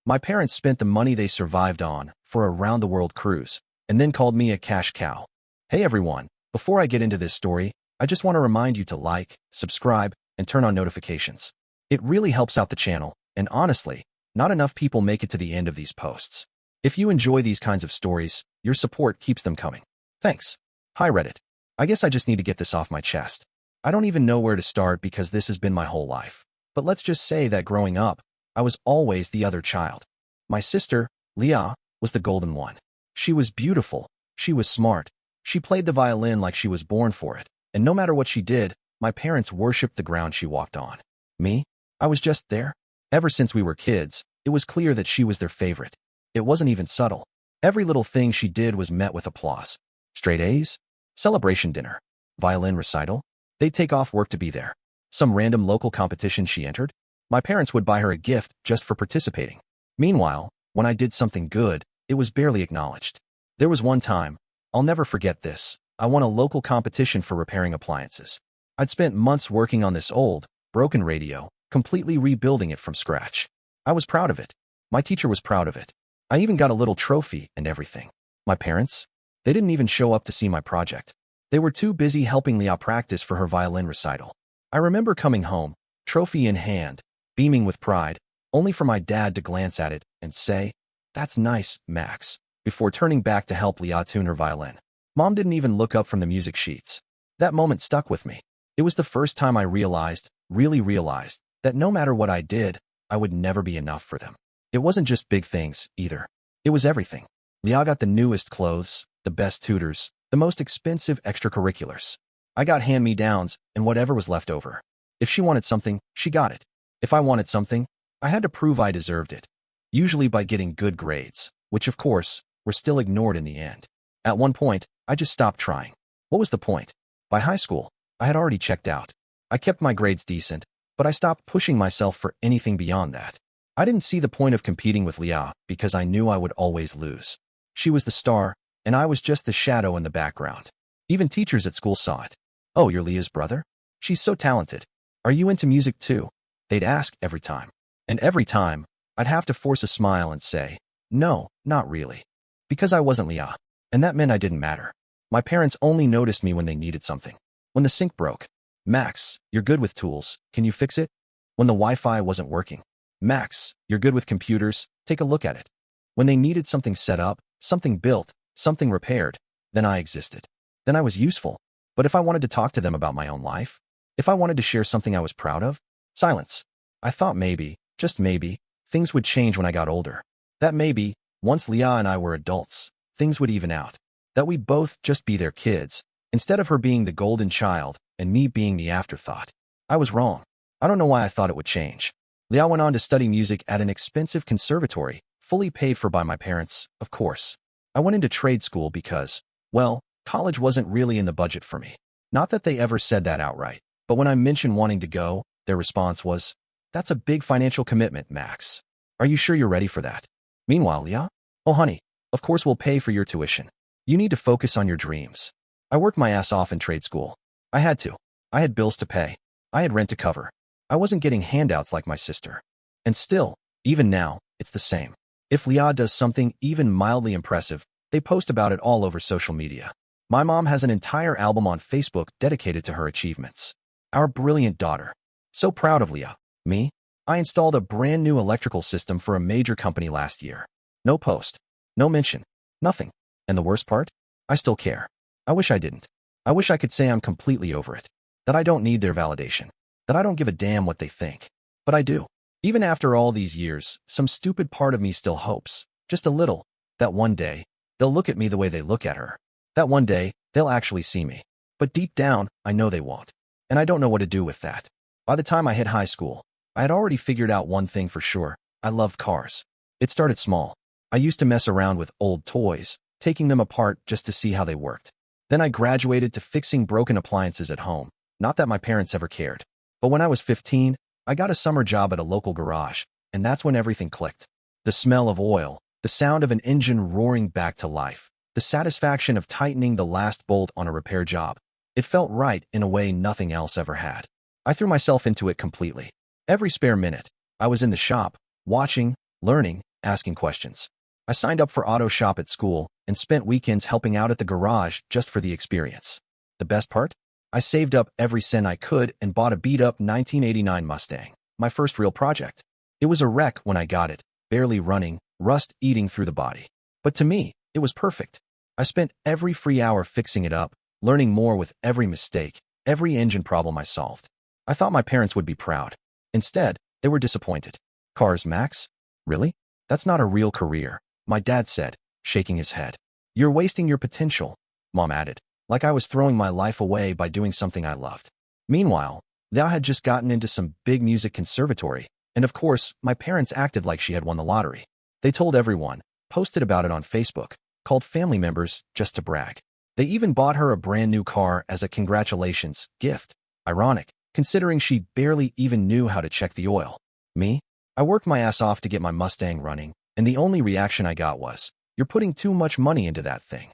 My parents spent the money they survived on for a round-the-world cruise, and then called me a cash cow. Hey everyone, before I get into this story, I just want to remind you to like, subscribe, and turn on notifications. It really helps out the channel, and honestly, not enough people make it to the end of these posts. If you enjoy these kinds of stories, your support keeps them coming. Thanks. Hi Reddit. I guess I just need to get this off my chest. I don't even know where to start because this has been my whole life. But let's just say that growing up, I was always the other child. My sister, Leah, was the golden one. She was beautiful. She was smart. She played the violin like she was born for it. And no matter what she did, my parents worshipped the ground she walked on. Me? I was just there. Ever since we were kids, it was clear that she was their favorite. It wasn't even subtle. Every little thing she did was met with applause. Straight A's, celebration dinner, violin recital. They'd take off work to be there. Some random local competition she entered. My parents would buy her a gift just for participating. Meanwhile, when I did something good, it was barely acknowledged. There was one time, I'll never forget this, I won a local competition for repairing appliances. I'd spent months working on this old, broken radio, completely rebuilding it from scratch. I was proud of it. My teacher was proud of it. I even got a little trophy and everything. My parents? They didn't even show up to see my project. They were too busy helping Leah practice for her violin recital. I remember coming home, trophy in hand, beaming with pride, only for my dad to glance at it and say, "That's nice, Max," before turning back to help Leah tune her violin. Mom didn't even look up from the music sheets. That moment stuck with me. It was the first time I really realized, that no matter what I did, I would never be enough for them. It wasn't just big things, either. It was everything. Leah got the newest clothes, the best tutors, the most expensive extracurriculars. I got hand-me-downs and whatever was left over. If she wanted something, she got it. If I wanted something, I had to prove I deserved it. Usually by getting good grades, which of course, were still ignored in the end. At one point, I just stopped trying. What was the point? By high school, I had already checked out. I kept my grades decent, but I stopped pushing myself for anything beyond that. I didn't see the point of competing with Leah because I knew I would always lose. She was the star, and I was just the shadow in the background. Even teachers at school saw it. "Oh, you're Leah's brother? She's so talented. Are you into music too?" They'd ask every time. And every time, I'd have to force a smile and say, "No, not really." Because I wasn't Leah, and that meant I didn't matter. My parents only noticed me when they needed something. When the sink broke, "Max, you're good with tools. Can you fix it?" When the Wi-Fi wasn't working, "Max, you're good with computers. Take a look at it." When they needed something set up, something built, something repaired, then I existed. Then I was useful. But if I wanted to talk to them about my own life, if I wanted to share something I was proud of, silence. I thought maybe, just maybe, things would change when I got older. That maybe, once Leah and I were adults, things would even out. That we'd both just be their kids, instead of her being the golden child and me being the afterthought. I was wrong. I don't know why I thought it would change. Leah went on to study music at an expensive conservatory, fully paid for by my parents, of course. I went into trade school because, well, college wasn't really in the budget for me. Not that they ever said that outright, but when I mentioned wanting to go, their response was, "That's a big financial commitment, Max. Are you sure you're ready for that?" Meanwhile, Leah, "Oh honey, of course we'll pay for your tuition. You need to focus on your dreams." I worked my ass off in trade school. I had to. I had bills to pay. I had rent to cover. I wasn't getting handouts like my sister. And still, even now, it's the same. If Leah does something even mildly impressive, they post about it all over social media. My mom has an entire album on Facebook dedicated to her achievements. Our brilliant daughter. So proud of Leah. Me? I installed a brand new electrical system for a major company last year. No post. No mention. Nothing. And the worst part? I still care. I wish I didn't. I wish I could say I'm completely over it. That I don't need their validation. That I don't give a damn what they think. But I do. Even after all these years, some stupid part of me still hopes, just a little, that one day, they'll look at me the way they look at her. That one day, they'll actually see me. But deep down, I know they won't. And I don't know what to do with that. By the time I hit high school, I had already figured out one thing for sure. I loved cars. It started small. I used to mess around with old toys, taking them apart just to see how they worked. Then I graduated to fixing broken appliances at home. Not that my parents ever cared. But when I was 15, I got a summer job at a local garage, and that's when everything clicked. The smell of oil, the sound of an engine roaring back to life, the satisfaction of tightening the last bolt on a repair job. It felt right in a way nothing else ever had. I threw myself into it completely. Every spare minute, I was in the shop, watching, learning, asking questions. I signed up for auto shop at school and spent weekends helping out at the garage just for the experience. The best part? I saved up every cent I could and bought a beat-up 1989 Mustang, my first real project. It was a wreck when I got it, barely running, rust eating through the body. But to me, it was perfect. I spent every free hour fixing it up, learning more with every mistake, every engine problem I solved. I thought my parents would be proud. Instead, they were disappointed. Cars, Max? Really? That's not a real career, my dad said, shaking his head. You're wasting your potential, Mom added, like I was throwing my life away by doing something I loved. Meanwhile, Thou had just gotten into some big music conservatory, and of course, my parents acted like she had won the lottery. They told everyone, posted about it on Facebook, called family members just to brag. They even bought her a brand new car as a congratulations gift. Ironic, considering she barely even knew how to check the oil. Me? I worked my ass off to get my Mustang running, and the only reaction I got was, "You're putting too much money into that thing."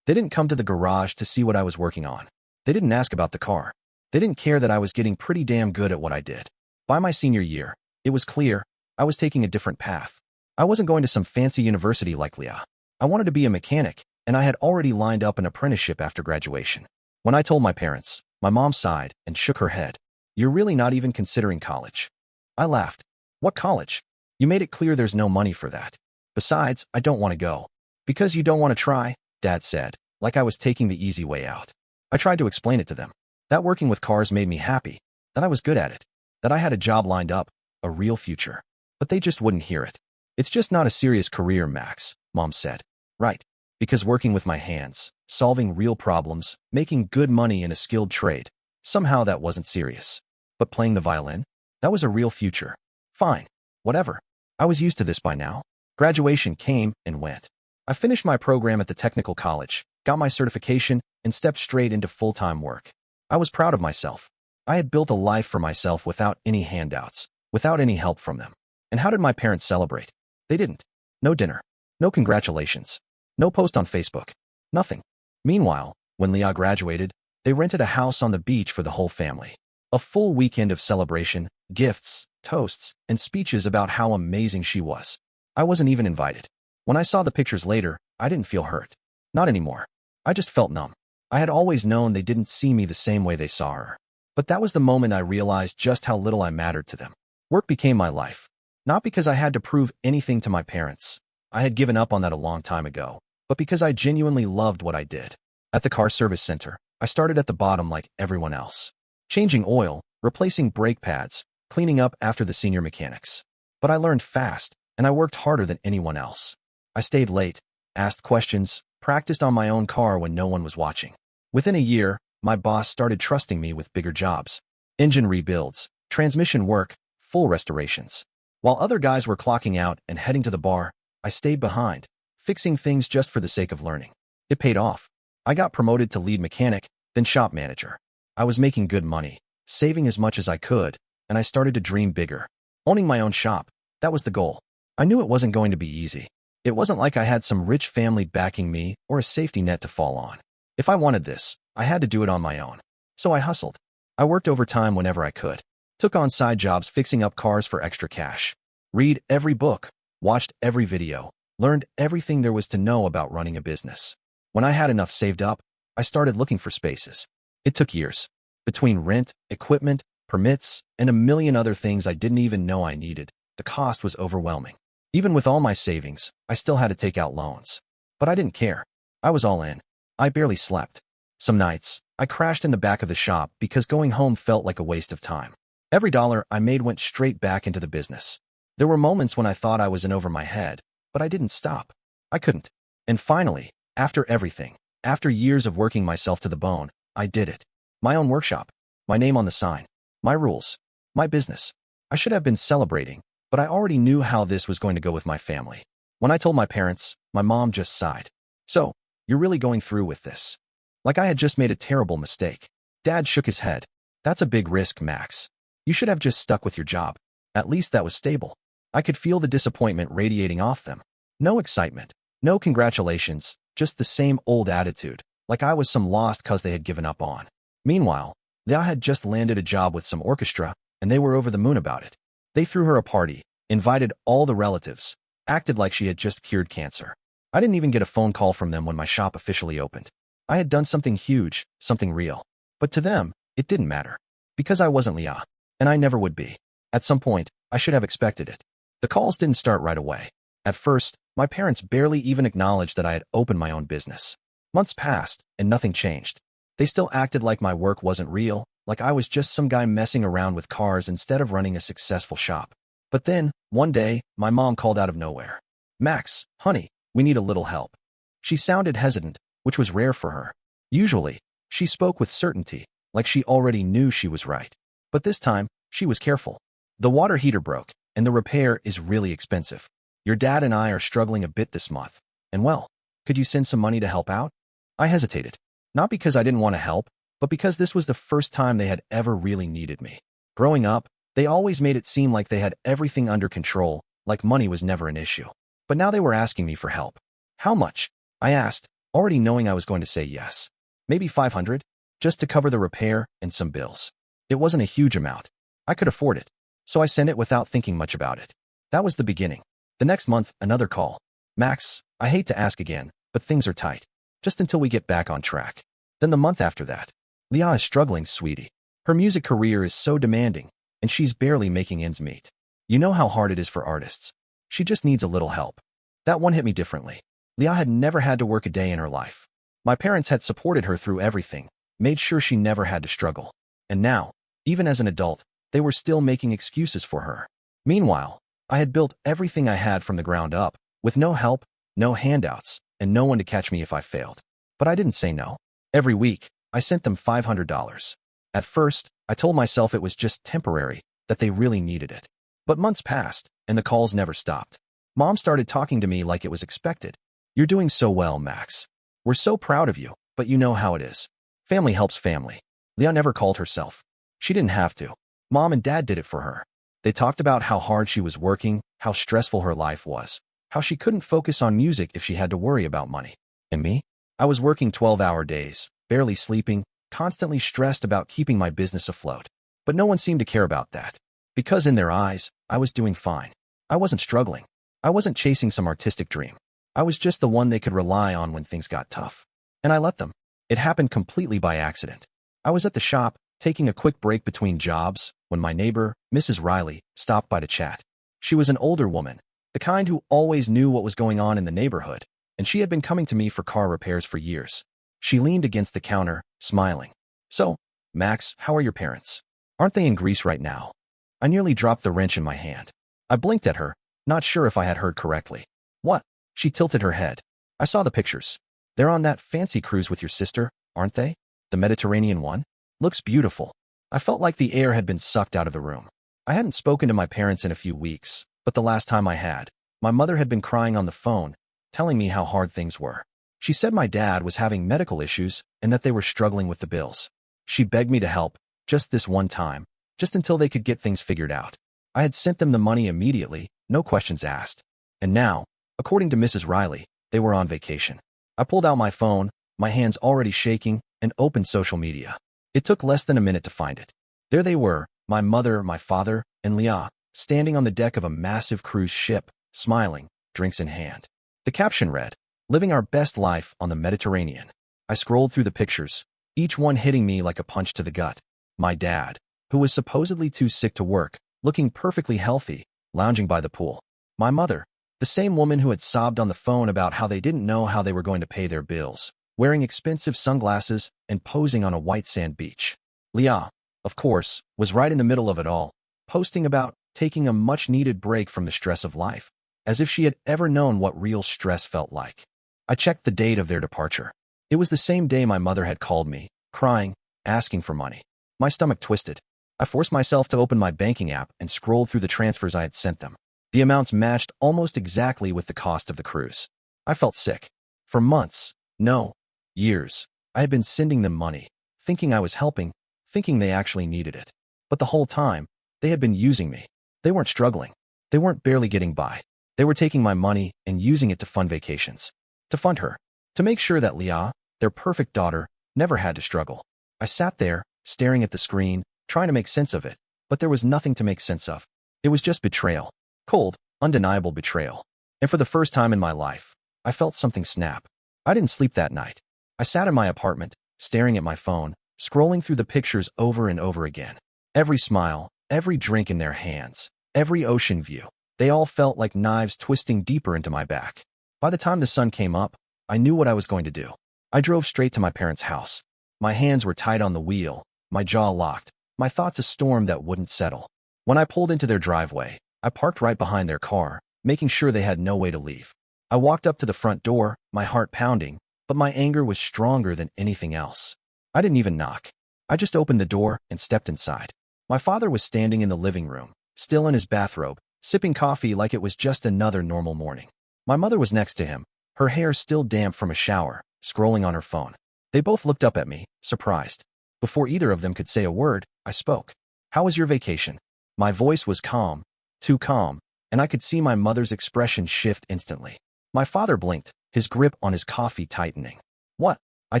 They didn't come to the garage to see what I was working on. They didn't ask about the car. They didn't care that I was getting pretty damn good at what I did. By my senior year, it was clear I was taking a different path. I wasn't going to some fancy university like Leah. I wanted to be a mechanic, and I had already lined up an apprenticeship after graduation. When I told my parents, my mom sighed and shook her head. "You're really not even considering college." I laughed. "What college? You made it clear there's no money for that. Besides, I don't want to go." "Because you don't want to try," Dad said, like I was taking the easy way out. I tried to explain it to them. That working with cars made me happy, that I was good at it, that I had a job lined up, a real future. But they just wouldn't hear it. "It's just not a serious career, Max," Mom said. Right. Because working with my hands, solving real problems, making good money in a skilled trade, somehow that wasn't serious. But playing the violin? That was a real future. Fine. Whatever. I was used to this by now. Graduation came and went. I finished my program at the technical college, got my certification, and stepped straight into full-time work. I was proud of myself. I had built a life for myself without any handouts, without any help from them. And how did my parents celebrate? They didn't. No dinner. No congratulations. No post on Facebook. Nothing. Meanwhile, when Leah graduated, they rented a house on the beach for the whole family. A full weekend of celebration, gifts, toasts, and speeches about how amazing she was. I wasn't even invited. When I saw the pictures later, I didn't feel hurt. Not anymore. I just felt numb. I had always known they didn't see me the same way they saw her. But that was the moment I realized just how little I mattered to them. Work became my life. Not because I had to prove anything to my parents. I had given up on that a long time ago. But because I genuinely loved what I did. At the car service center, I started at the bottom like everyone else. Changing oil, replacing brake pads, cleaning up after the senior mechanics. But I learned fast, and I worked harder than anyone else. I stayed late, asked questions, practiced on my own car when no one was watching. Within a year, my boss started trusting me with bigger jobs. Engine rebuilds, transmission work, full restorations. While other guys were clocking out and heading to the bar, I stayed behind, fixing things just for the sake of learning. It paid off. I got promoted to lead mechanic, then shop manager. I was making good money, saving as much as I could, and I started to dream bigger. Owning my own shop, that was the goal. I knew it wasn't going to be easy. It wasn't like I had some rich family backing me or a safety net to fall on. If I wanted this, I had to do it on my own. So I hustled. I worked overtime whenever I could. Took on side jobs fixing up cars for extra cash. Read every book, watched every video, learned everything there was to know about running a business. When I had enough saved up, I started looking for spaces. It took years. Between rent, equipment, permits, and a million other things I didn't even know I needed, the cost was overwhelming. Even with all my savings, I still had to take out loans. But I didn't care. I was all in. I barely slept. Some nights, I crashed in the back of the shop because going home felt like a waste of time. Every dollar I made went straight back into the business. There were moments when I thought I was in over my head, but I didn't stop. I couldn't. And finally, after everything, after years of working myself to the bone, I did it. My own workshop. My name on the sign. My rules. My business. I should have been celebrating, but I already knew how this was going to go with my family. When I told my parents, my mom just sighed. "So, you're really going through with this?" Like I had just made a terrible mistake. Dad shook his head. "That's a big risk, Max. You should have just stuck with your job. At least that was stable." I could feel the disappointment radiating off them. No excitement. No congratulations. Just the same old attitude, like I was some lost cause they had given up on. Meanwhile, Leah had just landed a job with some orchestra, and they were over the moon about it. They threw her a party, invited all the relatives, acted like she had just cured cancer. I didn't even get a phone call from them when my shop officially opened. I had done something huge, something real. But to them, it didn't matter. Because I wasn't Leah. And I never would be. At some point, I should have expected it. The calls didn't start right away. At first, my parents barely even acknowledged that I had opened my own business. Months passed, and nothing changed. They still acted like my work wasn't real, like I was just some guy messing around with cars instead of running a successful shop. But then, one day, my mom called out of nowhere. "Max, honey, we need a little help." She sounded hesitant, which was rare for her. Usually, she spoke with certainty, like she already knew she was right. But this time, she was careful. "The water heater broke, and the repair is really expensive. Your dad and I are struggling a bit this month. And well, could you send some money to help out?" I hesitated. Not because I didn't want to help, but because this was the first time they had ever really needed me. Growing up, they always made it seem like they had everything under control, like money was never an issue. But now they were asking me for help. "How much?" I asked, already knowing I was going to say yes. "Maybe 500, just to cover the repair and some bills." It wasn't a huge amount. I could afford it. So I sent it without thinking much about it. That was the beginning. The next month, another call. "Max, I hate to ask again, but things are tight. Just until we get back on track." Then the month after that. "Leah is struggling, sweetie. Her music career is so demanding, and she's barely making ends meet. You know how hard it is for artists. She just needs a little help." That one hit me differently. Leah had never had to work a day in her life. My parents had supported her through everything, made sure she never had to struggle. And now, even as an adult, they were still making excuses for her. Meanwhile, I had built everything I had from the ground up, with no help, no handouts, and no one to catch me if I failed. But I didn't say no. Every week, I sent them $500. At first, I told myself it was just temporary, that they really needed it. But months passed, and the calls never stopped. Mom started talking to me like it was expected. "You're doing so well, Max. We're so proud of you, but you know how it is. Family helps family." Leah never called herself. She didn't have to. Mom and Dad did it for her. They talked about how hard she was working, how stressful her life was, how she couldn't focus on music if she had to worry about money. And me? I was working 12-hour days, barely sleeping, constantly stressed about keeping my business afloat. But no one seemed to care about that. Because in their eyes, I was doing fine. I wasn't struggling. I wasn't chasing some artistic dream. I was just the one they could rely on when things got tough. And I let them. It happened completely by accident. I was at the shop, taking a quick break between jobs, when my neighbor, Mrs. Riley, stopped by to chat. She was an older woman, the kind who always knew what was going on in the neighborhood, and she had been coming to me for car repairs for years. She leaned against the counter, smiling. "So, Max, how are your parents? Aren't they in Greece right now?" I nearly dropped the wrench in my hand. I blinked at her, not sure if I had heard correctly. "What?" She tilted her head. "I saw the pictures. They're on that fancy cruise with your sister, aren't they? The Mediterranean one? Looks beautiful." I felt like the air had been sucked out of the room. I hadn't spoken to my parents in a few weeks, but the last time I had, my mother had been crying on the phone, telling me how hard things were. She said my dad was having medical issues and that they were struggling with the bills. She begged me to help, just this one time, just until they could get things figured out. I had sent them the money immediately, no questions asked. And now, according to Mrs. Riley, they were on vacation. I pulled out my phone, my hands already shaking, and opened social media. It took less than a minute to find it. There they were, my mother, my father, and Leah, standing on the deck of a massive cruise ship, smiling, drinks in hand. The caption read, "Living our best life on the Mediterranean." I scrolled through the pictures, each one hitting me like a punch to the gut. My dad, who was supposedly too sick to work, looking perfectly healthy, lounging by the pool. My mother, the same woman who had sobbed on the phone about how they didn't know how they were going to pay their bills, wearing expensive sunglasses and posing on a white sand beach. Leah, of course, was right in the middle of it all, posting about taking a much-needed break from the stress of life, as if she had ever known what real stress felt like. I checked the date of their departure. It was the same day my mother had called me, crying, asking for money. My stomach twisted. I forced myself to open my banking app and scrolled through the transfers I had sent them. The amounts matched almost exactly with the cost of the cruise. I felt sick. For months, no, years, I had been sending them money, thinking I was helping, thinking they actually needed it. But the whole time, they had been using me. They weren't struggling. They weren't barely getting by. They were taking my money and using it to fund vacations. To fund her. To make sure that Leah, their perfect daughter, never had to struggle. I sat there, staring at the screen, trying to make sense of it, but there was nothing to make sense of. It was just betrayal. Cold, undeniable betrayal. And for the first time in my life, I felt something snap. I didn't sleep that night. I sat in my apartment, staring at my phone, scrolling through the pictures over and over again. Every smile, every drink in their hands, every ocean view, they all felt like knives twisting deeper into my back. By the time the sun came up, I knew what I was going to do. I drove straight to my parents' house. My hands were tight on the wheel, my jaw locked, my thoughts a storm that wouldn't settle. When I pulled into their driveway, I parked right behind their car, making sure they had no way to leave. I walked up to the front door, my heart pounding, but my anger was stronger than anything else. I didn't even knock. I just opened the door and stepped inside. My father was standing in the living room, still in his bathrobe, sipping coffee like it was just another normal morning. My mother was next to him, her hair still damp from a shower, scrolling on her phone. They both looked up at me, surprised. Before either of them could say a word, I spoke. "How was your vacation?" My voice was calm, too calm, and I could see my mother's expression shift instantly. My father blinked, his grip on his coffee tightening. "What?" I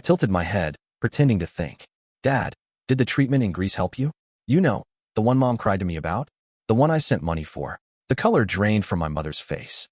tilted my head, pretending to think. "Dad, did the treatment in Greece help you? You know, the one Mom cried to me about? The one I sent money for." The color drained from my mother's face.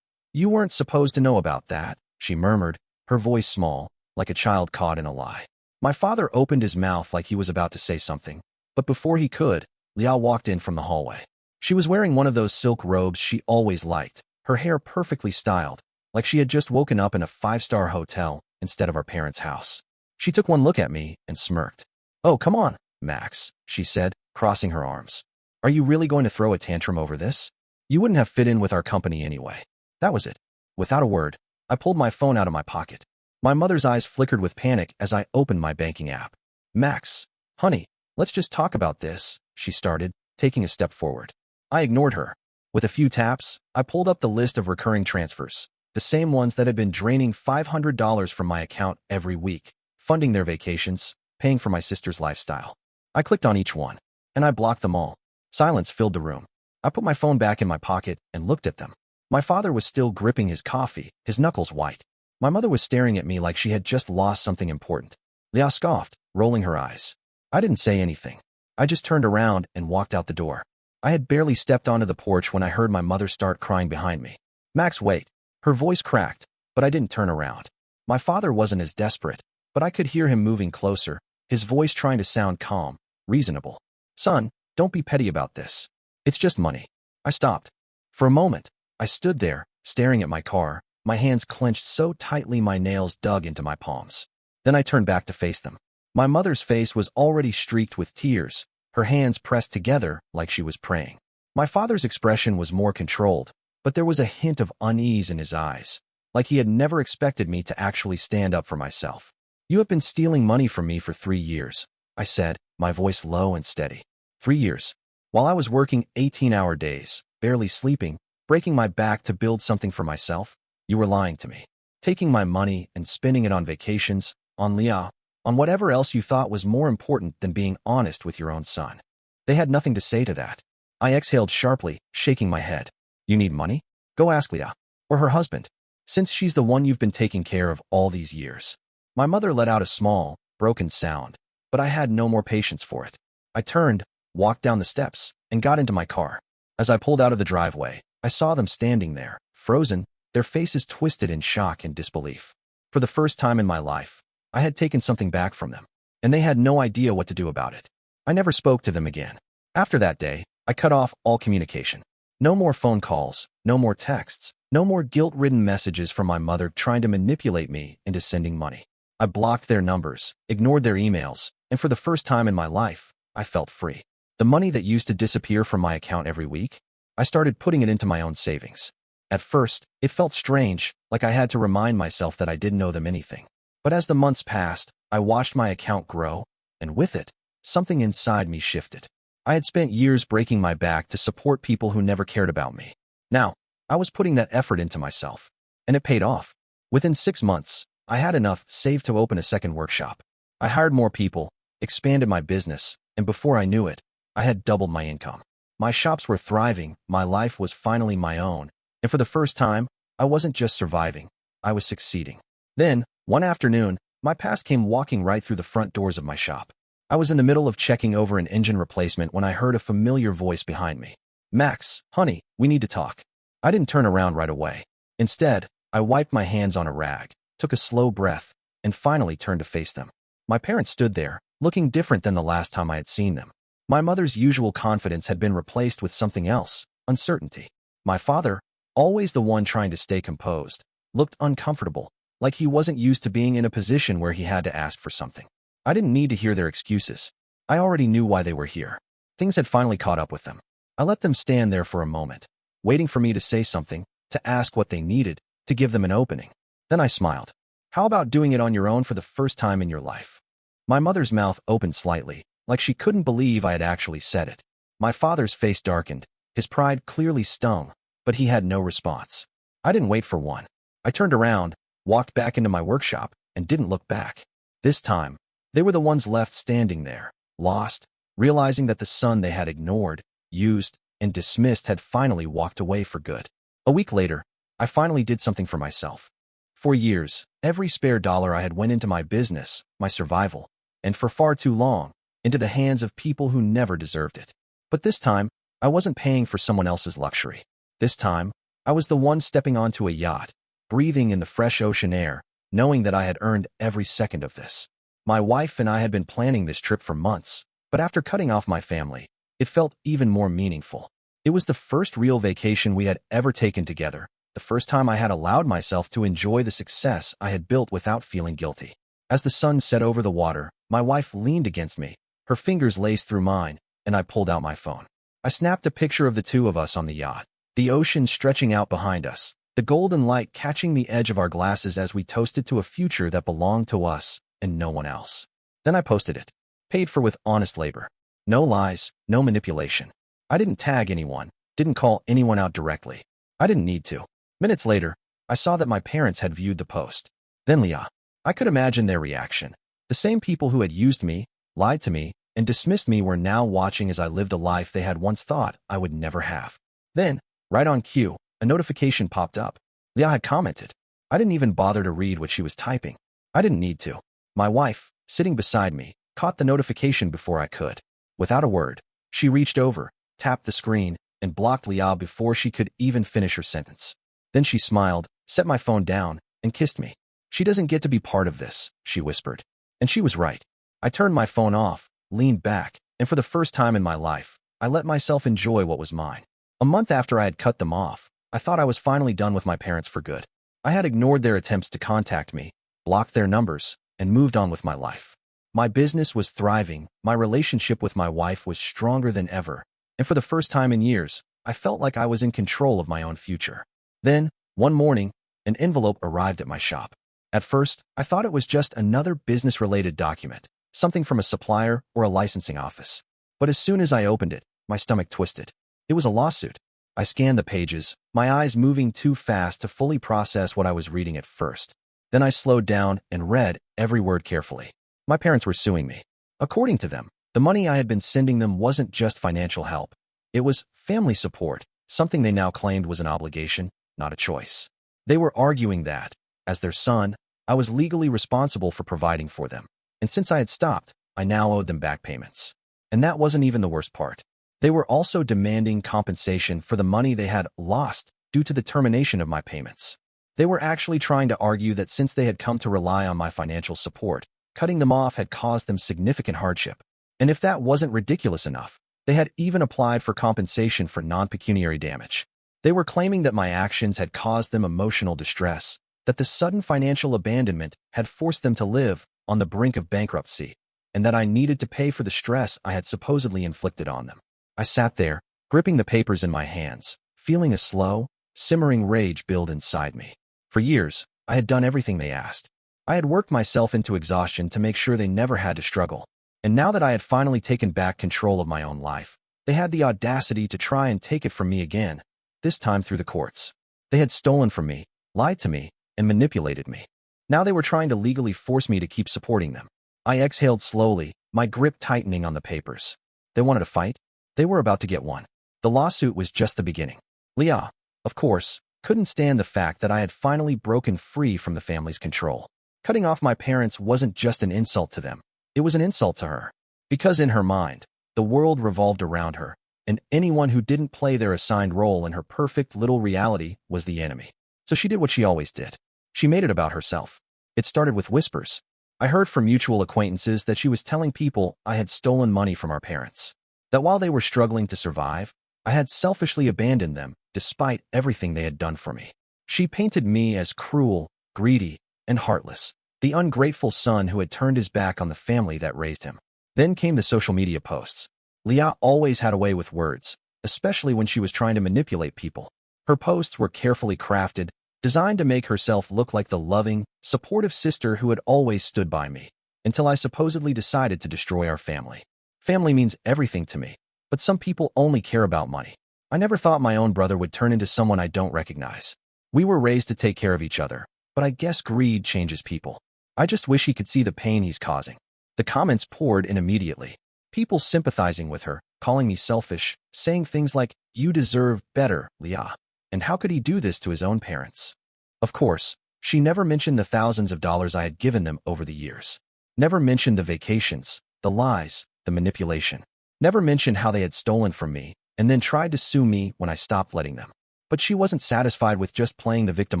You weren't supposed to know about that," she murmured, her voice small, like a child caught in a lie. My father opened his mouth like he was about to say something, but before he could, Leah walked in from the hallway. She was wearing one of those silk robes she always liked, her hair perfectly styled, like she had just woken up in a five-star hotel instead of our parents' house. She took one look at me and smirked. "Oh, come on, Max," she said, crossing her arms. "Are you really going to throw a tantrum over this? You wouldn't have fit in with our company anyway." That was it. Without a word, I pulled my phone out of my pocket. My mother's eyes flickered with panic as I opened my banking app. "Max, honey, let's just talk about this," she started, taking a step forward. I ignored her. With a few taps, I pulled up the list of recurring transfers, the same ones that had been draining $500 from my account every week, funding their vacations, paying for my sister's lifestyle. I clicked on each one, and I blocked them all. Silence filled the room. I put my phone back in my pocket and looked at them. My father was still gripping his coffee, his knuckles white. My mother was staring at me like she had just lost something important. Leah scoffed, rolling her eyes. I didn't say anything. I just turned around and walked out the door. I had barely stepped onto the porch when I heard my mother start crying behind me. "Max, wait." Her voice cracked, but I didn't turn around. My father wasn't as desperate, but I could hear him moving closer, his voice trying to sound calm, reasonable. "Son, don't be petty about this. It's just money." I stopped. For a moment, I stood there, staring at my car, my hands clenched so tightly my nails dug into my palms. Then I turned back to face them. My mother's face was already streaked with tears, her hands pressed together like she was praying. My father's expression was more controlled, but there was a hint of unease in his eyes, like he had never expected me to actually stand up for myself. "You have been stealing money from me for 3 years," I said, my voice low and steady. 3 years. While I was working 18-hour days, barely sleeping, breaking my back to build something for myself, you were lying to me. Taking my money and spending it on vacations, on Leah, on whatever else you thought was more important than being honest with your own son. They had nothing to say to that. I exhaled sharply, shaking my head. "You need money? Go ask Leah. Or her husband. Since she's the one you've been taking care of all these years." My mother let out a small, broken sound, but I had no more patience for it. I turned, walked down the steps, and got into my car. As I pulled out of the driveway, I saw them standing there, frozen, their faces twisted in shock and disbelief. For the first time in my life, I had taken something back from them, and they had no idea what to do about it. I never spoke to them again. After that day, I cut off all communication. No more phone calls, no more texts, no more guilt-ridden messages from my mother trying to manipulate me into sending money. I blocked their numbers, ignored their emails, and for the first time in my life, I felt free. The money that used to disappear from my account every week, I started putting it into my own savings. At first, it felt strange, like I had to remind myself that I didn't owe them anything. But as the months passed, I watched my account grow, and with it, something inside me shifted. I had spent years breaking my back to support people who never cared about me. Now, I was putting that effort into myself, and it paid off. Within 6 months, I had enough saved to open a second workshop. I hired more people, expanded my business, and before I knew it, I had doubled my income. My shops were thriving, my life was finally my own, and for the first time, I wasn't just surviving, I was succeeding. Then, one afternoon, my past came walking right through the front doors of my shop. I was in the middle of checking over an engine replacement when I heard a familiar voice behind me. "Max, honey, we need to talk." I didn't turn around right away. Instead, I wiped my hands on a rag, took a slow breath, and finally turned to face them. My parents stood there, looking different than the last time I had seen them. My mother's usual confidence had been replaced with something else, uncertainty. My father, always the one trying to stay composed, looked uncomfortable, like he wasn't used to being in a position where he had to ask for something. I didn't need to hear their excuses. I already knew why they were here. Things had finally caught up with them. I let them stand there for a moment, waiting for me to say something, to ask what they needed, to give them an opening. Then I smiled. How about doing it on your own for the first time in your life? My mother's mouth opened slightly, like she couldn't believe I had actually said it. My father's face darkened. His pride clearly stung, but he had no response. I didn't wait for one. I turned around, walked back into my workshop, and didn't look back. This time, they were the ones left standing there, lost, realizing that the son they had ignored, used, and dismissed had finally walked away for good. A week later, I finally did something for myself. For years, every spare dollar I had went into my business, my survival, and for far too long, into the hands of people who never deserved it. But this time, I wasn't paying for someone else's luxury. This time, I was the one stepping onto a yacht, breathing in the fresh ocean air, knowing that I had earned every second of this. My wife and I had been planning this trip for months, but after cutting off my family, it felt even more meaningful. It was the first real vacation we had ever taken together, the first time I had allowed myself to enjoy the success I had built without feeling guilty. As the sun set over the water, my wife leaned against me, her fingers laced through mine, and I pulled out my phone. I snapped a picture of the two of us on the yacht, the ocean stretching out behind us, the golden light catching the edge of our glasses as we toasted to a future that belonged to us and no one else. Then I posted it, paid for with honest labor. No lies, no manipulation. I didn't tag anyone, didn't call anyone out directly. I didn't need to. Minutes later, I saw that my parents had viewed the post. Then Leah. I could imagine their reaction. The same people who had used me, lied to me, and dismissed me were now watching as I lived a life they had once thought I would never have. Then, right on cue, a notification popped up. Leah had commented. I didn't even bother to read what she was typing. I didn't need to. My wife, sitting beside me, caught the notification before I could. Without a word, she reached over, tapped the screen, and blocked Leah before she could even finish her sentence. Then she smiled, set my phone down, and kissed me. She doesn't get to be part of this, she whispered. And she was right. I turned my phone off, leaned back, and for the first time in my life, I let myself enjoy what was mine. A month after I had cut them off, I thought I was finally done with my parents for good. I had ignored their attempts to contact me, blocked their numbers, and moved on with my life. My business was thriving, my relationship with my wife was stronger than ever, and for the first time in years, I felt like I was in control of my own future. Then, one morning, an envelope arrived at my shop. At first, I thought it was just another business-related document, something from a supplier or a licensing office. But as soon as I opened it, my stomach twisted. It was a lawsuit. I scanned the pages, my eyes moving too fast to fully process what I was reading at first. Then I slowed down and read every word carefully. My parents were suing me. According to them, the money I had been sending them wasn't just financial help. It was family support, something they now claimed was an obligation, not a choice. They were arguing that, as their son, I was legally responsible for providing for them. And since I had stopped, I now owed them back payments. And that wasn't even the worst part. They were also demanding compensation for the money they had lost due to the termination of my payments. They were actually trying to argue that since they had come to rely on my financial support, cutting them off had caused them significant hardship. And if that wasn't ridiculous enough, they had even applied for compensation for non-pecuniary damage. They were claiming that my actions had caused them emotional distress, that the sudden financial abandonment had forced them to live on the brink of bankruptcy, and that I needed to pay for the stress I had supposedly inflicted on them. I sat there, gripping the papers in my hands, feeling a slow, simmering rage build inside me. For years, I had done everything they asked. I had worked myself into exhaustion to make sure they never had to struggle. And now that I had finally taken back control of my own life, they had the audacity to try and take it from me again, this time through the courts. They had stolen from me, lied to me, and manipulated me. Now they were trying to legally force me to keep supporting them. I exhaled slowly, my grip tightening on the papers. They wanted a fight? They were about to get one. The lawsuit was just the beginning. Leah, of course, couldn't stand the fact that I had finally broken free from the family's control. Cutting off my parents wasn't just an insult to them. It was an insult to her. Because in her mind, the world revolved around her, and anyone who didn't play their assigned role in her perfect little reality was the enemy. So she did what she always did. She made it about herself. It started with whispers. I heard from mutual acquaintances that she was telling people I had stolen money from our parents, that while they were struggling to survive, I had selfishly abandoned them despite everything they had done for me. She painted me as cruel, greedy, and heartless, the ungrateful son who had turned his back on the family that raised him. Then came the social media posts. Leah always had a way with words, especially when she was trying to manipulate people. Her posts were carefully crafted, designed to make herself look like the loving, supportive sister who had always stood by me, until I supposedly decided to destroy our family. Family means everything to me, but some people only care about money. I never thought my own brother would turn into someone I don't recognize. We were raised to take care of each other, but I guess greed changes people. I just wish he could see the pain he's causing. The comments poured in immediately. People sympathizing with her, calling me selfish, saying things like, "You deserve better, Leah." And how could he do this to his own parents? Of course, she never mentioned the thousands of dollars I had given them over the years. Never mentioned the vacations, the lies, the manipulation. Never mentioned how they had stolen from me and then tried to sue me when I stopped letting them. But she wasn't satisfied with just playing the victim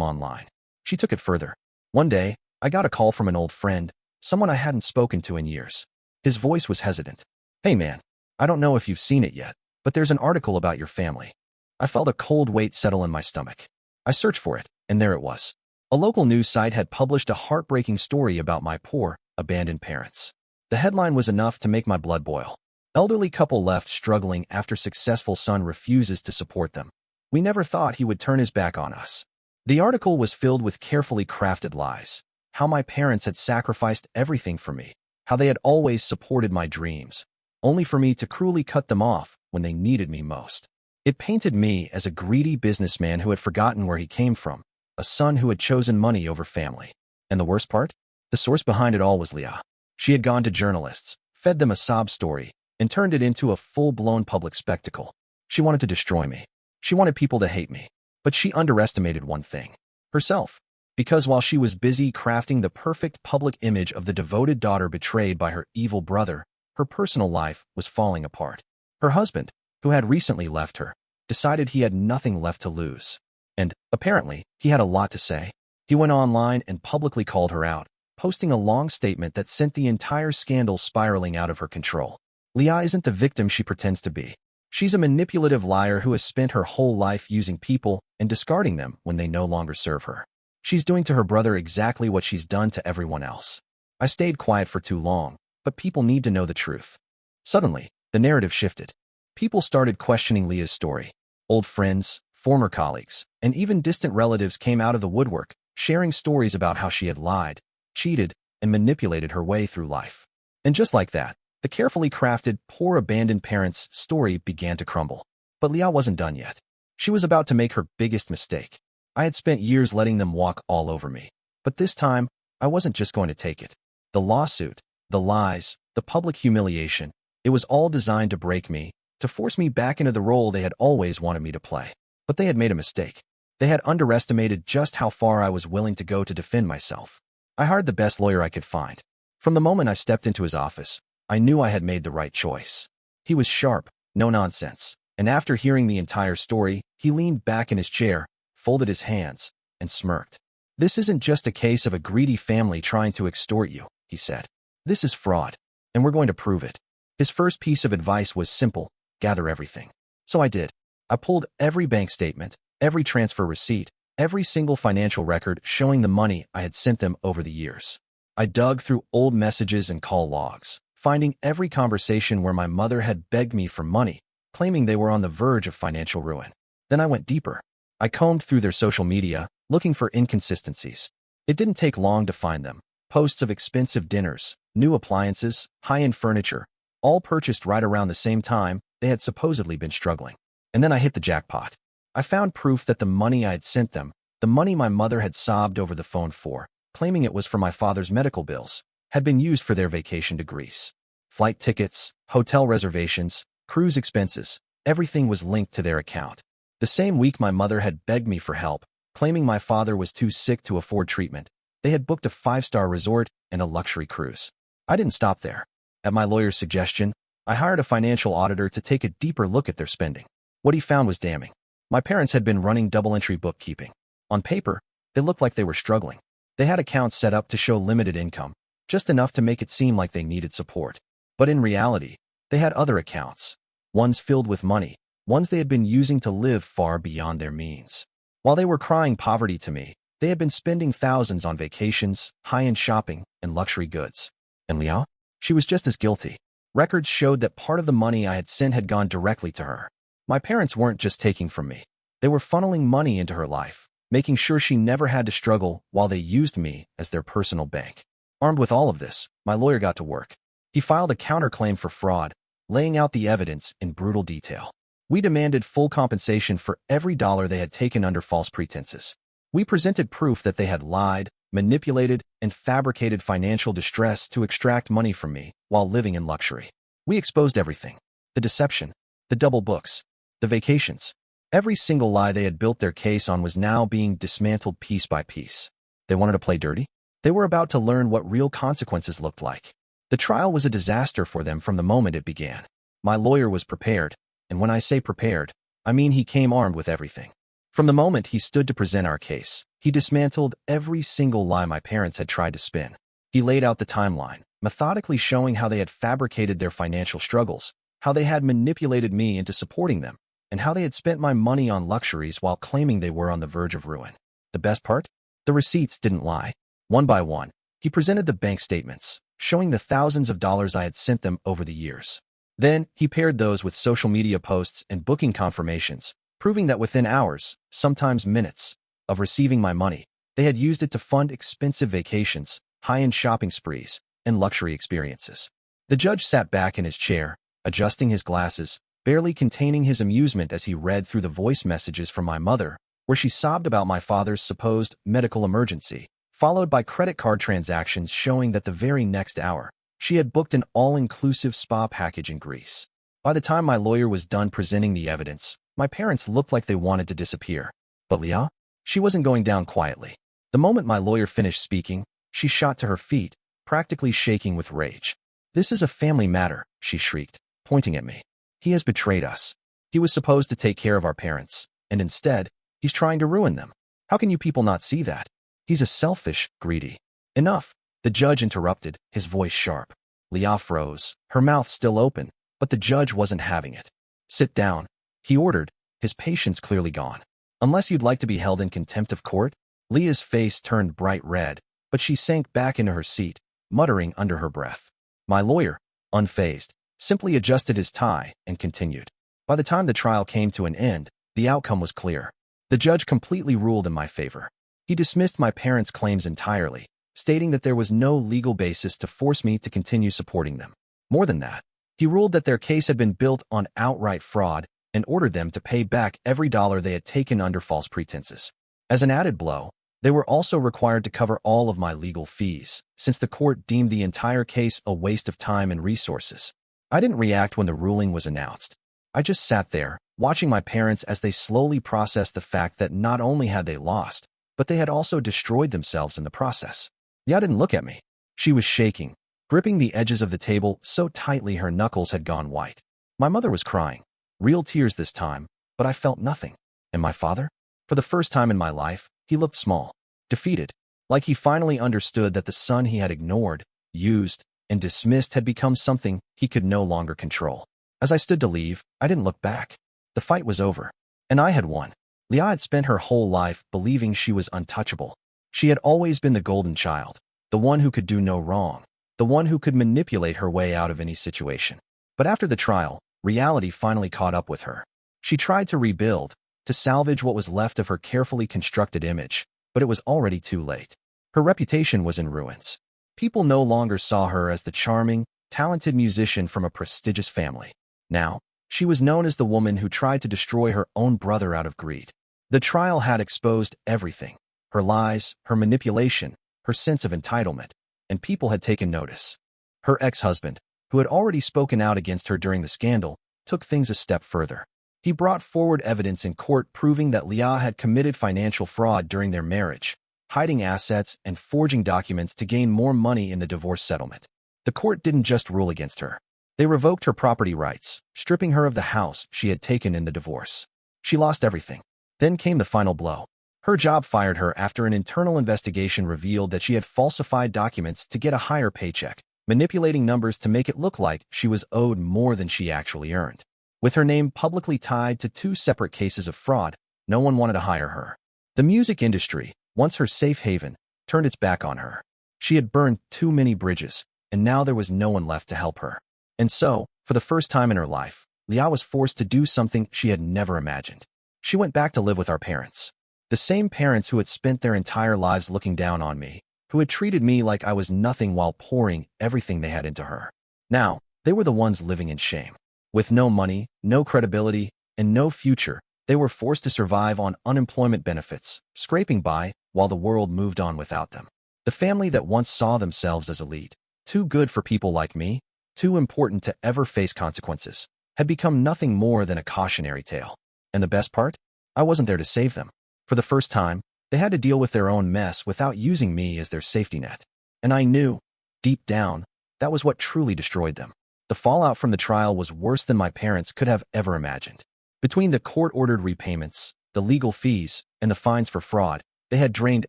online. She took it further. One day, I got a call from an old friend, someone I hadn't spoken to in years. His voice was hesitant. "Hey man, I don't know if you've seen it yet, but there's an article about your family." I felt a cold weight settle in my stomach. I searched for it, and there it was. A local news site had published a heartbreaking story about my poor, abandoned parents. The headline was enough to make my blood boil. Elderly couple left struggling after successful son refuses to support them. We never thought he would turn his back on us. The article was filled with carefully crafted lies. How my parents had sacrificed everything for me. How they had always supported my dreams, only for me to cruelly cut them off when they needed me most. It painted me as a greedy businessman who had forgotten where he came from, a son who had chosen money over family. And the worst part? The source behind it all was Leah. She had gone to journalists, fed them a sob story, and turned it into a full-blown public spectacle. She wanted to destroy me. She wanted people to hate me. But she underestimated one thing: herself. Because while she was busy crafting the perfect public image of the devoted daughter betrayed by her evil brother, her personal life was falling apart. Her husband, who had recently left her, decided he had nothing left to lose. And, apparently, he had a lot to say. He went online and publicly called her out, posting a long statement that sent the entire scandal spiraling out of her control. Leah isn't the victim she pretends to be. She's a manipulative liar who has spent her whole life using people and discarding them when they no longer serve her. She's doing to her brother exactly what she's done to everyone else. I stayed quiet for too long, but people need to know the truth. Suddenly, the narrative shifted. People started questioning Leah's story. Old friends, former colleagues, and even distant relatives came out of the woodwork, sharing stories about how she had lied, cheated, and manipulated her way through life. And just like that, the carefully crafted, poor abandoned parents' story began to crumble. But Leah wasn't done yet. She was about to make her biggest mistake. I had spent years letting them walk all over me. But this time, I wasn't just going to take it. The lawsuit, the lies, the public humiliation, it was all designed to break me, to force me back into the role they had always wanted me to play. But they had made a mistake. They had underestimated just how far I was willing to go to defend myself. I hired the best lawyer I could find. From the moment I stepped into his office, I knew I had made the right choice. He was sharp, no nonsense, and after hearing the entire story, he leaned back in his chair, folded his hands, and smirked. "This isn't just a case of a greedy family trying to extort you," he said. "This is fraud, and we're going to prove it." His first piece of advice was simple: gather everything. So I did. I pulled every bank statement, every transfer receipt, every single financial record showing the money I had sent them over the years. I dug through old messages and call logs, finding every conversation where my mother had begged me for money, claiming they were on the verge of financial ruin. Then I went deeper. I combed through their social media, looking for inconsistencies. It didn't take long to find them. Posts of expensive dinners, new appliances, high-end furniture, all purchased right around the same time they had supposedly been struggling. And then I hit the jackpot. I found proof that the money I had sent them, the money my mother had sobbed over the phone for, claiming it was for my father's medical bills, had been used for their vacation to Greece. Flight tickets, hotel reservations, cruise expenses, everything was linked to their account. The same week my mother had begged me for help, claiming my father was too sick to afford treatment, they had booked a 5-star resort and a luxury cruise. I didn't stop there. At my lawyer's suggestion, I hired a financial auditor to take a deeper look at their spending. What he found was damning. My parents had been running double-entry bookkeeping. On paper, they looked like they were struggling. They had accounts set up to show limited income, just enough to make it seem like they needed support. But in reality, they had other accounts, ones filled with money, ones they had been using to live far beyond their means. While they were crying poverty to me, they had been spending thousands on vacations, high-end shopping, and luxury goods. And Leah? She was just as guilty. Records showed that part of the money I had sent had gone directly to her. My parents weren't just taking from me. They were funneling money into her life, making sure she never had to struggle while they used me as their personal bank. Armed with all of this, my lawyer got to work. He filed a counterclaim for fraud, laying out the evidence in brutal detail. We demanded full compensation for every dollar they had taken under false pretenses. We presented proof that they had lied, manipulated, and fabricated financial distress to extract money from me while living in luxury. We exposed everything. The deception, the double books, the vacations. Every single lie they had built their case on was now being dismantled piece by piece. They wanted to play dirty? They were about to learn what real consequences looked like. The trial was a disaster for them from the moment it began. My lawyer was prepared, and when I say prepared, I mean he came armed with everything. From the moment he stood to present our case, he dismantled every single lie my parents had tried to spin. He laid out the timeline, methodically showing how they had fabricated their financial struggles, how they had manipulated me into supporting them, and how they had spent my money on luxuries while claiming they were on the verge of ruin. The best part? The receipts didn't lie. One by one, he presented the bank statements, showing the thousands of dollars I had sent them over the years. Then, he paired those with social media posts and booking confirmations, proving that within hours, sometimes minutes, of receiving my money, they had used it to fund expensive vacations, high-end shopping sprees, and luxury experiences. The judge sat back in his chair, adjusting his glasses, barely containing his amusement as he read through the voice messages from my mother, where she sobbed about my father's supposed medical emergency, followed by credit card transactions showing that the very next hour, she had booked an all-inclusive spa package in Greece. By the time my lawyer was done presenting the evidence, my parents looked like they wanted to disappear. But Leah? She wasn't going down quietly. The moment my lawyer finished speaking, she shot to her feet, practically shaking with rage. "This is a family matter," she shrieked, pointing at me. "He has betrayed us. He was supposed to take care of our parents, and instead, he's trying to ruin them. How can you people not see that? He's a selfish, greedy—" "Enough," the judge interrupted, his voice sharp. Leah froze, her mouth still open, but the judge wasn't having it. "Sit down," he ordered, his patience clearly gone. "Unless you'd like to be held in contempt of court?" Leah's face turned bright red, but she sank back into her seat, muttering under her breath. My lawyer, unfazed, simply adjusted his tie and continued. By the time the trial came to an end, the outcome was clear. The judge completely ruled in my favor. He dismissed my parents' claims entirely, stating that there was no legal basis to force me to continue supporting them. More than that, he ruled that their case had been built on outright fraud and ordered them to pay back every dollar they had taken under false pretenses. As an added blow, they were also required to cover all of my legal fees, since the court deemed the entire case a waste of time and resources. I didn't react when the ruling was announced. I just sat there, watching my parents as they slowly processed the fact that not only had they lost, but they had also destroyed themselves in the process. Leah didn't look at me. She was shaking, gripping the edges of the table so tightly her knuckles had gone white. My mother was crying. Real tears this time, but I felt nothing. And my father? For the first time in my life, he looked small, defeated, like he finally understood that the son he had ignored, used, and dismissed had become something he could no longer control. As I stood to leave, I didn't look back. The fight was over, and I had won. Leah had spent her whole life believing she was untouchable. She had always been the golden child, the one who could do no wrong, the one who could manipulate her way out of any situation. But after the trial, reality finally caught up with her. She tried to rebuild, to salvage what was left of her carefully constructed image, but it was already too late. Her reputation was in ruins. People no longer saw her as the charming, talented musician from a prestigious family. Now, she was known as the woman who tried to destroy her own brother out of greed. The trial had exposed everything: her lies, her manipulation, her sense of entitlement, and people had taken notice. Her ex-husband, who had already spoken out against her during the scandal, took things a step further. He brought forward evidence in court proving that Leah had committed financial fraud during their marriage, hiding assets and forging documents to gain more money in the divorce settlement. The court didn't just rule against her. They revoked her property rights, stripping her of the house she had taken in the divorce. She lost everything. Then came the final blow. Her job fired her after an internal investigation revealed that she had falsified documents to get a higher paycheck, manipulating numbers to make it look like she was owed more than she actually earned. With her name publicly tied to 2 separate cases of fraud, no one wanted to hire her. The music industry, once her safe haven, turned its back on her. She had burned too many bridges, and now there was no one left to help her. And so, for the first time in her life, Leah was forced to do something she had never imagined. She went back to live with our parents. The same parents who had spent their entire lives looking down on me, who had treated me like I was nothing while pouring everything they had into her. Now, they were the ones living in shame. With no money, no credibility, and no future, they were forced to survive on unemployment benefits, scraping by while the world moved on without them. The family that once saw themselves as elite, too good for people like me, too important to ever face consequences, had become nothing more than a cautionary tale. And the best part? I wasn't there to save them. For the first time, they had to deal with their own mess without using me as their safety net. And I knew, deep down, that was what truly destroyed them. The fallout from the trial was worse than my parents could have ever imagined. Between the court-ordered repayments, the legal fees, and the fines for fraud, they had drained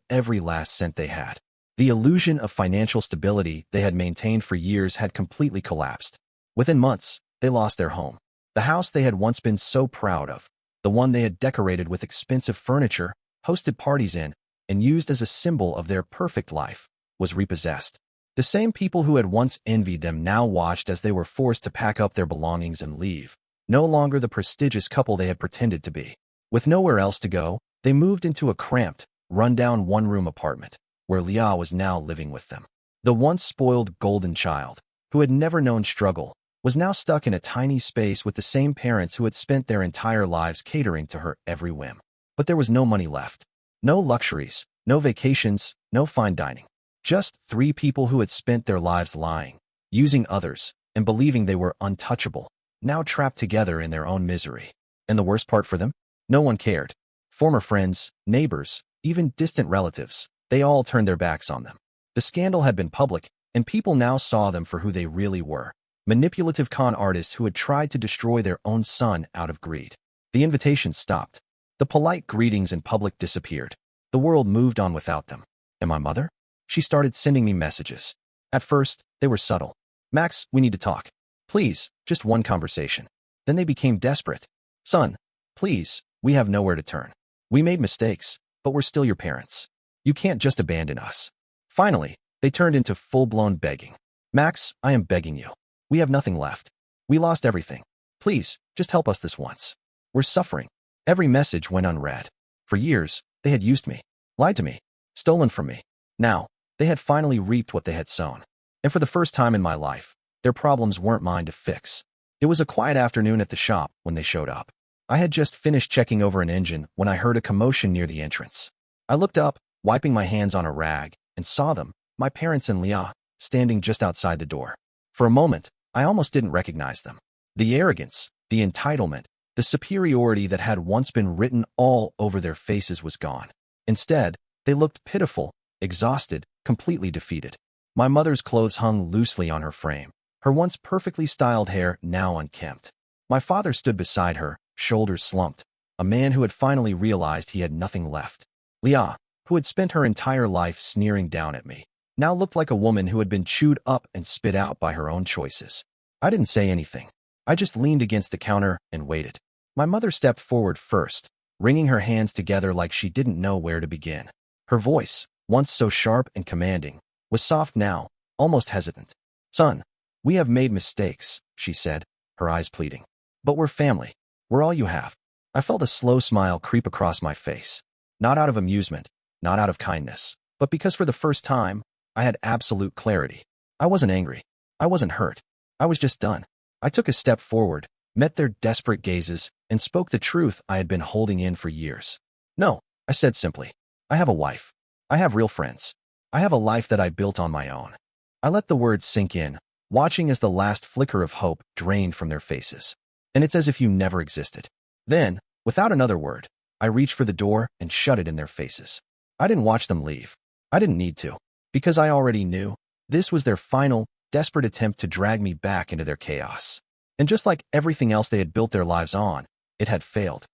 every last cent they had. The illusion of financial stability they had maintained for years had completely collapsed. Within months, they lost their home. The house they had once been so proud of, the one they had decorated with expensive furniture, hosted parties in, and used as a symbol of their perfect life, was repossessed. The same people who had once envied them now watched as they were forced to pack up their belongings and leave, no longer the prestigious couple they had pretended to be. With nowhere else to go, they moved into a cramped, run-down one-room apartment, where Leah was now living with them. The once spoiled golden child, who had never known struggle, was now stuck in a tiny space with the same parents who had spent their entire lives catering to her every whim. But there was no money left. No luxuries, no vacations, no fine dining. Just 3 people who had spent their lives lying, using others, and believing they were untouchable, now trapped together in their own misery. And the worst part for them? No one cared. Former friends, neighbors, even distant relatives, they all turned their backs on them. The scandal had been public, and people now saw them for who they really were. Manipulative con artists who had tried to destroy their own son out of greed. The invitations stopped. The polite greetings in public disappeared. The world moved on without them. And my mother? She started sending me messages. At first, they were subtle. "Max, we need to talk. Please, just one conversation." Then they became desperate. "Son, please, we have nowhere to turn. We made mistakes, but we're still your parents. You can't just abandon us." Finally, they turned into full-blown begging. "Max, I am begging you. We have nothing left. We lost everything. Please, just help us this once. We're suffering." Every message went unread. For years, they had used me, lied to me, stolen from me. Now, they had finally reaped what they had sown. And for the first time in my life, their problems weren't mine to fix. It was a quiet afternoon at the shop when they showed up. I had just finished checking over an engine when I heard a commotion near the entrance. I looked up, wiping my hands on a rag, and saw them, my parents and Leah, standing just outside the door. For a moment, I almost didn't recognize them. The arrogance, the entitlement, the superiority that had once been written all over their faces was gone. Instead, they looked pitiful, exhausted, completely defeated. My mother's clothes hung loosely on her frame, her once perfectly styled hair now unkempt. My father stood beside her, shoulders slumped, a man who had finally realized he had nothing left. Leah, who had spent her entire life sneering down at me, now looked like a woman who had been chewed up and spit out by her own choices. I didn't say anything. I just leaned against the counter and waited. My mother stepped forward first, wringing her hands together like she didn't know where to begin. Her voice, once so sharp and commanding, was soft now, almost hesitant. "Son, we have made mistakes," she said, her eyes pleading. "But we're family. We're all you have." I felt a slow smile creep across my face. Not out of amusement, not out of kindness, but because for the first time, I had absolute clarity. I wasn't angry. I wasn't hurt. I was just done. I took a step forward, met their desperate gazes, and spoke the truth I had been holding in for years. "No," I said simply. "I have a wife. I have real friends. I have a life that I built on my own." I let the words sink in, watching as the last flicker of hope drained from their faces. And it's as if you never existed. Then, without another word, I reached for the door and shut it in their faces. I didn't watch them leave. I didn't need to, because I already knew this was their final, desperate attempt to drag me back into their chaos. And just like everything else they had built their lives on, it had failed.